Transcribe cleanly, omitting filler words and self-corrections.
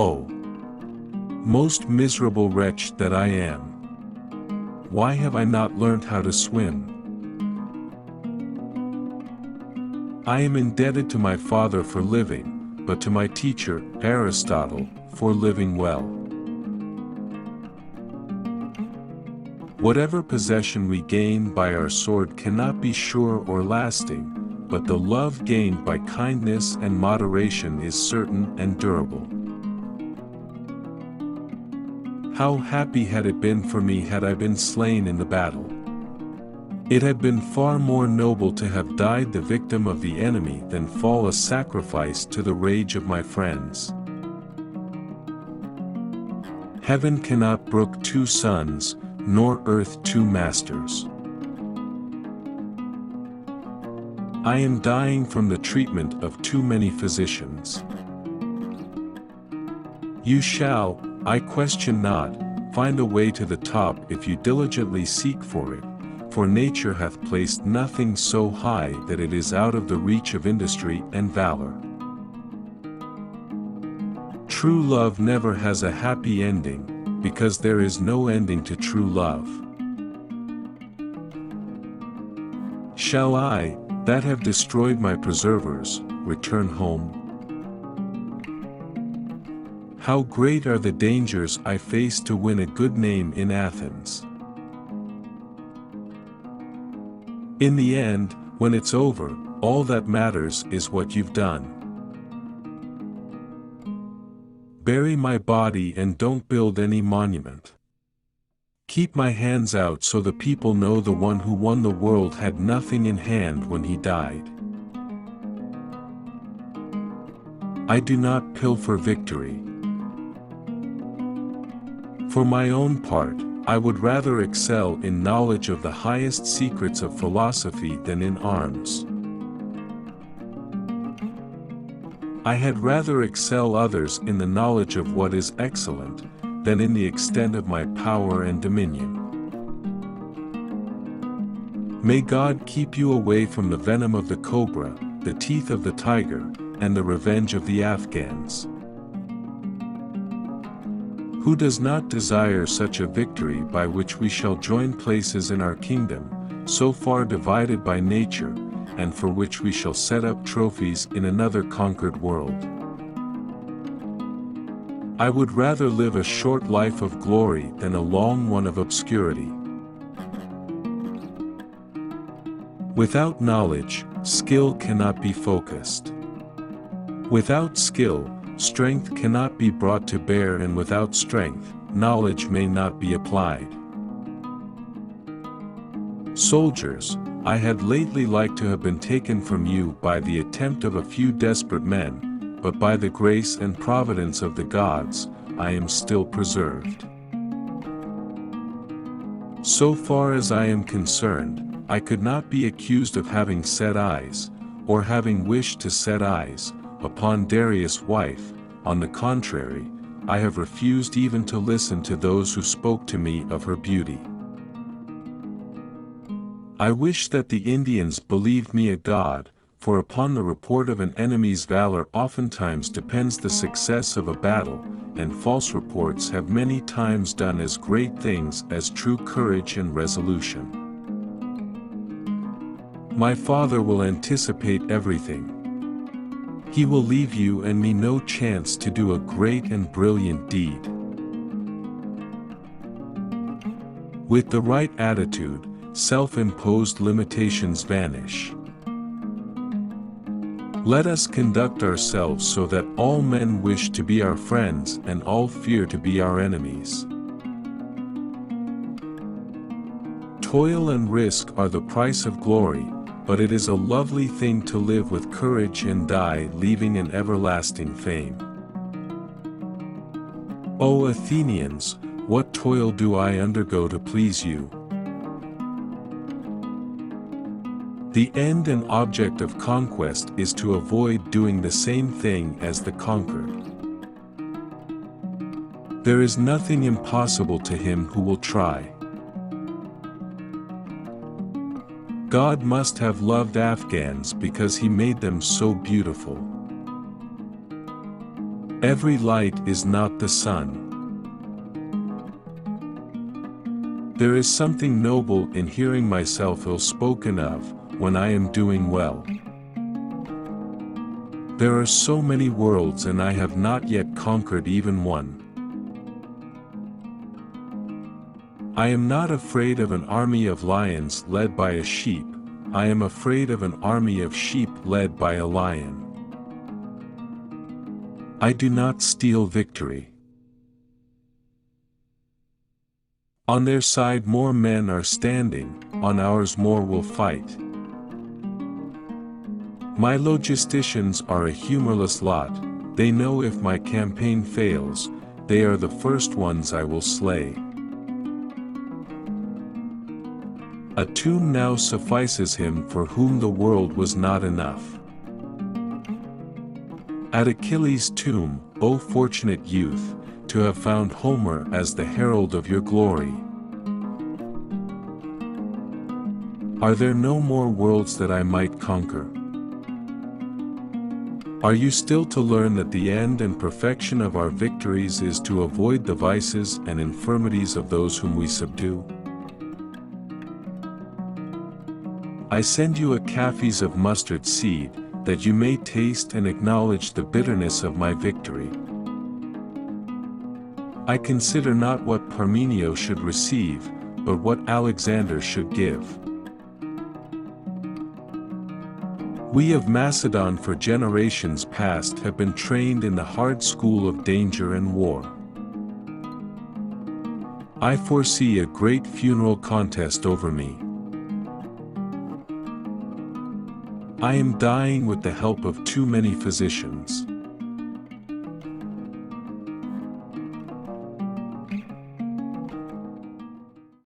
Oh, most miserable wretch that I am! Why have I not learnt how to swim? I am indebted to my father for living, but to my teacher, Aristotle, for living well. Whatever possession we gain by our sword cannot be sure or lasting, but the love gained by kindness and moderation is certain and durable. How happy had it been for me had I been slain in the battle! It had been far more noble to have died the victim of the enemy than fall a sacrifice to the rage of my friends. Heaven cannot brook two sons, nor earth two masters. I am dying from the treatment of too many physicians. You shall, I question not, find a way to the top if you diligently seek for it, for nature hath placed nothing so high that it is out of the reach of industry and valor. True love never has a happy ending, because there is no ending to true love. Shall I, that have destroyed my preservers, return home? How great are the dangers I face to win a good name in Athens! In the end, when it's over, all that matters is what you've done. Bury my body and don't build any monument. Keep my hands out so the people know the one who won the world had nothing in hand when he died. I do not pilfer victory. For my own part, I would rather excel in knowledge of the highest secrets of philosophy than in arms. I had rather excel others in the knowledge of what is excellent, than in the extent of my power and dominion. May God keep you away from the venom of the cobra, the teeth of the tiger, and the revenge of the Afghans. Who does not desire such a victory by which we shall join places in our kingdom, so far divided by nature, and for which we shall set up trophies in another conquered world? I would rather live a short life of glory than a long one of obscurity. Without knowledge, skill cannot be focused. Without skill, strength cannot be brought to bear, and without strength, knowledge may not be applied. Soldiers, I had lately liked to have been taken from you by the attempt of a few desperate men, but by the grace and providence of the gods, I am still preserved. So far as I am concerned, I could not be accused of having set eyes, or having wished to set eyes, upon Darius' wife. On the contrary, I have refused even to listen to those who spoke to me of her beauty. I wish that the Indians believed me a god, for upon the report of an enemy's valor oftentimes depends the success of a battle, and false reports have many times done as great things as true courage and resolution. My father will anticipate everything. He will leave you and me no chance to do a great and brilliant deed. With the right attitude, self-imposed limitations vanish. Let us conduct ourselves so that all men wish to be our friends and all fear to be our enemies. Toil and risk are the price of glory, but it is a lovely thing to live with courage and die leaving an everlasting fame. O Athenians, what toil do I undergo to please you? The end and object of conquest is to avoid doing the same thing as the conquered. There is nothing impossible to him who will try. God must have loved Afghans because he made them so beautiful. Every light is not the sun. There is something noble in hearing myself ill spoken of, when I am doing well. There are so many worlds and I have not yet conquered even one. I am not afraid of an army of lions led by a sheep, I am afraid of an army of sheep led by a lion. I do not steal victory. On their side more men are standing, on ours more will fight. My logisticians are a humorless lot, they know if my campaign fails, they are the first ones I will slay. A tomb now suffices him for whom the world was not enough. At Achilles' tomb, O fortunate youth, to have found Homer as the herald of your glory. Are there no more worlds that I might conquer? Are you still to learn that the end and perfection of our victories is to avoid the vices and infirmities of those whom we subdue? I send you a cafes of mustard seed, that you may taste and acknowledge the bitterness of my victory. I consider not what Parmenio should receive, but what Alexander should give. We of Macedon for generations past have been trained in the hard school of danger and war. I foresee a great funeral contest over me. I am dying with the help of too many physicians.